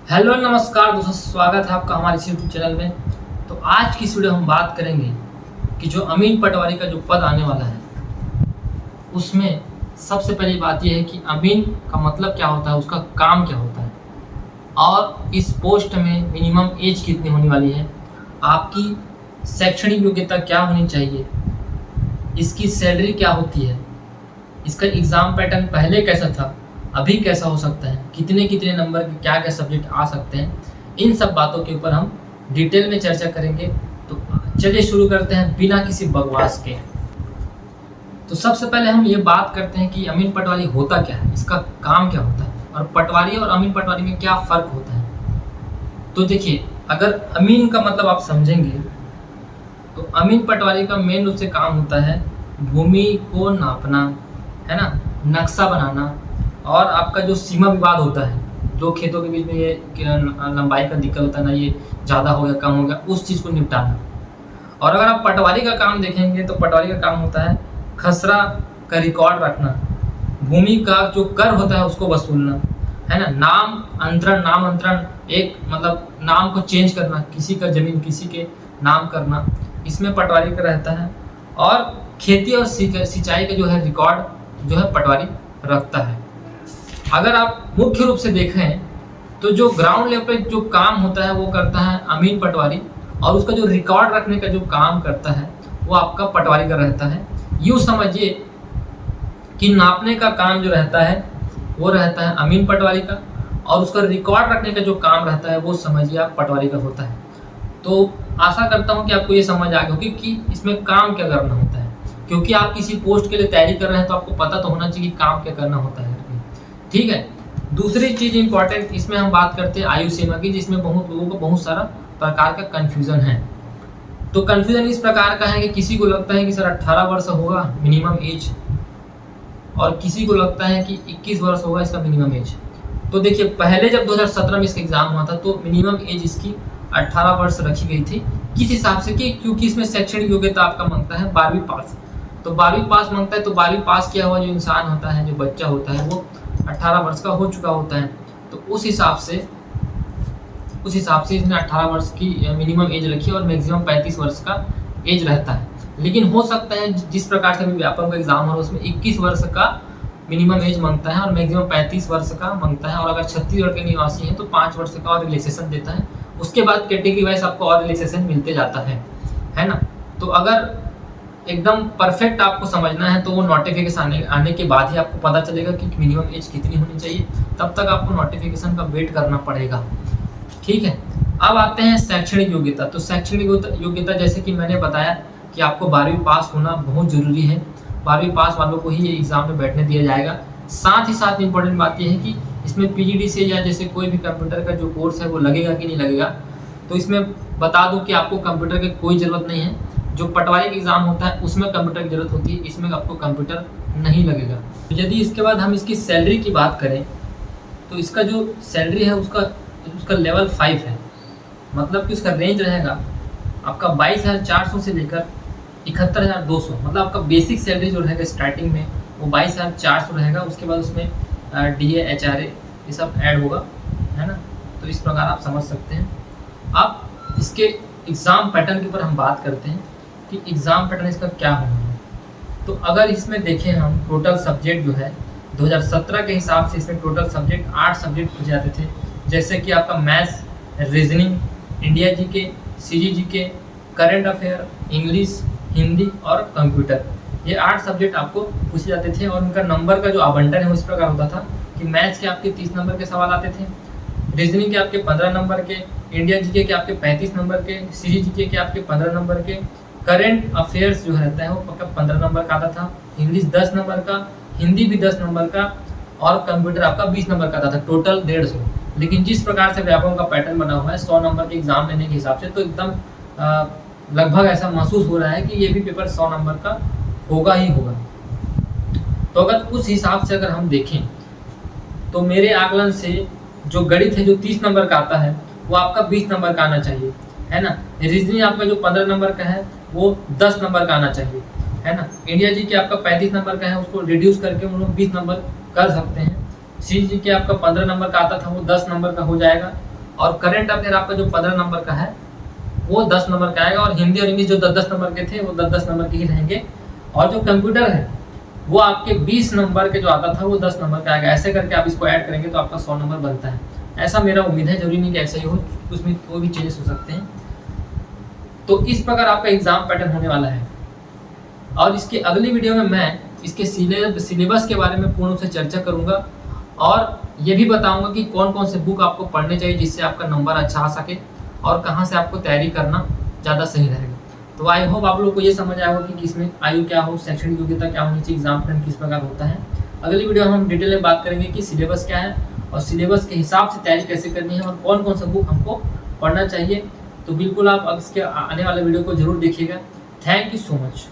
Hello नमस्कार दोस्तों, स्वागत है आपका हमारे इस यूट्यूब चैनल में। तो आज की इस वीडियो हम बात करेंगे कि जो अमीन पटवारी का जो पद आने वाला है उसमें सबसे पहली बात यह है कि अमीन का मतलब क्या होता है, उसका काम क्या होता है और इस पोस्ट में मिनिमम एज कितनी होने वाली है, आपकी शैक्षणिक योग्यता क्या होनी चाहिए, इसकी सैलरी क्या होती है, इसका एग्ज़ाम पैटर्न पहले कैसा था, अभी कैसा हो सकता है, कितने कितने नंबर के क्या क्या सब्जेक्ट आ सकते हैं, इन सब बातों के ऊपर हम डिटेल में चर्चा करेंगे। तो चलिए शुरू करते हैं बिना किसी बकवास के। तो सबसे पहले हम ये बात करते हैं कि अमीन पटवारी होता क्या है, इसका काम क्या होता है और पटवारी और अमीन पटवारी में क्या फ़र्क होता है। तो देखिए, अगर अमीन का मतलब आप समझेंगे तो अमीन पटवारी का मेन रूप से काम होता है भूमि को नापना, है ना, नक्शा बनाना और आपका जो सीमा विवाद होता है, दो खेतों के बीच में ये लंबाई का दिक्कत होता है ना, ये ज़्यादा हो गया कम हो गया, उस चीज़ को निपटाना। और अगर आप पटवारी का काम देखेंगे तो पटवारी का काम होता है खसरा का रिकॉर्ड रखना, भूमि का जो कर होता है उसको वसूलना, है ना, नाम अंतरण एक मतलब नाम को चेंज करना, किसी का ज़मीन किसी के नाम करना, इसमें पटवारी का रहता है। और खेती और सिंचाई का जो है रिकॉर्ड जो है पटवारी रखता है। अगर आप मुख्य रूप से देखें तो जो ग्राउंड लेवल पे जो काम होता है वो करता है अमीन पटवारी, और उसका जो रिकॉर्ड रखने का जो काम करता है वो आपका पटवारी का रहता है। यूँ समझिए कि नापने का काम जो रहता है वो रहता है अमीन पटवारी का, और उसका रिकॉर्ड रखने का जो काम रहता है वो समझिए आप पटवारी का होता है। तो आशा करता हूँ कि आपको ये समझ आ गया होगी कि इसमें काम क्या करना होता है, क्योंकि आप किसी पोस्ट के लिए तैयारी कर रहे हैं तो आपको पता तो होना चाहिए कि काम क्या करना होता है। ठीक है। दूसरी चीज़ इंपॉर्टेंट इसमें हम बात करते हैं आयु सीमा की, जिसमें बहुत लोगों को बहुत सारा प्रकार का कन्फ्यूज़न है। तो कन्फ्यूज़न इस प्रकार का है कि किसी को लगता है कि सर 18 वर्ष होगा मिनिमम एज, और किसी को लगता है कि 21 वर्ष होगा इसका मिनिमम एज। तो देखिए, पहले जब 2017 में इसका एग्ज़ाम हुआ था तो मिनिमम एज इसकी 18 वर्ष रखी गई थी। किस हिसाब से कि क्योंकि इसमें शैक्षणिक योग्यता आपका मांगता है 12वीं पास। तो 12वीं पास मांगता है, तो 12वीं पास किया हुआ जो इंसान होता है, जो बच्चा होता है, वो 18 वर्ष का हो चुका होता है। तो उस हिसाब से इसने 18 वर्ष की मिनिमम एज रखी है और मैक्सिमम 35 वर्ष का एज रहता है। लेकिन हो सकता है जिस प्रकार से अभी व्यापक का एग्जाम हो रहा है उसमें 21 वर्ष का मिनिमम एज मांगता है और मैक्सिमम 35 वर्ष का मांगता है, और अगर छत्तीसगढ़ के निवासी हैं तो 5 वर्ष का और रिलैक्सेशन देता है। उसके बाद कैटेगरी वाइज आपको और रिलैक्सेशन मिलते जाता है ना। तो अगर एकदम परफेक्ट आपको समझना है तो वो नोटिफिकेशन आने के बाद ही आपको पता चलेगा कि मिनिमम एज कितनी होनी चाहिए, तब तक आपको नोटिफिकेशन का वेट करना पड़ेगा। ठीक है। अब आते हैं शैक्षणिक योग्यता। तो शैक्षणिक योग्यता जैसे कि मैंने बताया कि आपको 12वीं पास होना बहुत ज़रूरी है, 12वीं पास वालों को ही ये एग्ज़ाम में बैठने दिया जाएगा। साथ ही साथ इंपॉर्टेंट बात यह है कि इसमें PGDCA या जैसे कोई भी कंप्यूटर का जो कोर्स है वो लगेगा कि नहीं लगेगा। तो इसमें बता दूं कि आपको कंप्यूटर की कोई ज़रूरत नहीं है। जो पटवारी का एग्ज़ाम होता है उसमें कंप्यूटर की ज़रूरत होती है, इसमें आपको कंप्यूटर नहीं लगेगा। तो यदि इसके बाद हम इसकी सैलरी की बात करें तो इसका जो सैलरी है उसका लेवल 5 है, मतलब कि उसका रेंज रहेगा आपका 22,400 से लेकर 71,200। मतलब आपका बेसिक सैलरी जो रहेगा स्टार्टिंग में वो 22,400 रहेगा। उसके बाद उसमें DA HRA ये सब ऐड होगा, है ना। तो इस प्रकार आप समझ सकते हैं। अब इसके एग्ज़ाम पैटर्न के ऊपर हम बात करते हैं कि एग्ज़ाम पैटर्न इसका क्या होना है। तो अगर इसमें देखें हम टोटल सब्जेक्ट जो है 2017 के हिसाब से इसमें टोटल सब्जेक्ट 8 सब्जेक्ट पूछे जाते थे, जैसे कि आपका maths, reasoning, India GK, CG GK, current affair, English, Hindi और कंप्यूटर। ये 8 सब्जेक्ट आपको पूछे जाते थे और उनका नंबर का जो आवंटन है वो इस प्रकार होता था कि मैथ्स के आपके 30 नंबर के सवाल आते थे, रीजनिंग के आपके 15 नंबर के, इंडिया GK के आपके 35 नंबर के, CG GK के आपके 15 नंबर के, करंट अफेयर्स जो रहता है वो पक्का 15 नंबर का आता था, इंग्लिश 10 नंबर का, हिंदी भी 10 नंबर का और कंप्यूटर आपका 20 नंबर का आता था, टोटल 150। लेकिन जिस प्रकार से व्यापकों का पैटर्न बना हुआ है 100 नंबर के एग्जाम लेने के हिसाब से, तो एकदम लगभग ऐसा महसूस हो रहा है कि ये भी पेपर 100 नंबर का होगा ही होगा। तो अगर उस हिसाब से अगर हम देखें तो मेरे आकलन से जो गणित है जो 30 नंबर का आता है वो आपका 20 नंबर का आना चाहिए, है ना। रीजनिंग आपका जो 15 नंबर का है वो 10 नंबर का आना चाहिए, है ना। इंडिया GK आपका 35 नंबर का है, उसको रिड्यूस करके हम 20 नंबर कर सकते हैं। CG GK आपका 15 नंबर का आता था वो 10 नंबर का हो जाएगा, और करंट अफेयर आपका जो 15 नंबर का है वो 10 नंबर का आएगा, और हिंदी और इंग्लिश जो 10-10 नंबर के थे वो 10-10 नंबर के ही रहेंगे, और जो कंप्यूटर है वो आपके 20 नंबर के जो आता था वो 10 नंबर का आएगा। ऐसे करके आप इसको ऐड करेंगे तो आपका 100 नंबर बनता है। ऐसा मेरा उम्मीद है, जरूरी नहीं कि ऐसा ही हो, उसमें कोई भी चेंजेस हो सकते हैं। तो इस प्रकार आपका एग्जाम पैटर्न होने वाला है। और इसके अगली वीडियो में मैं इसके सिलेबस के बारे में पूर्ण रूप से चर्चा करूंगा, और ये भी बताऊंगा कि कौन कौन से बुक आपको पढ़ने चाहिए जिससे आपका नंबर अच्छा आ सके, और कहाँ से आपको तैयारी करना ज़्यादा सही रहेगा। तो आई होप आप लोग को ये समझ आया होगा कि किसमें आयु क्या हो, शैक्षणिक योग्यता क्या होनी चाहिए, एग्जाम पैटर्न किस प्रकार होता है। अगली वीडियो में हम डिटेल में बात करेंगे कि सिलेबस क्या है और सिलेबस के हिसाब से तैयारी कैसे करनी है और कौन कौन सा बुक हमको पढ़ना चाहिए। तो बिल्कुल आप अब इसके आने वाले वीडियो को जरूर देखिएगा। Thank you so much.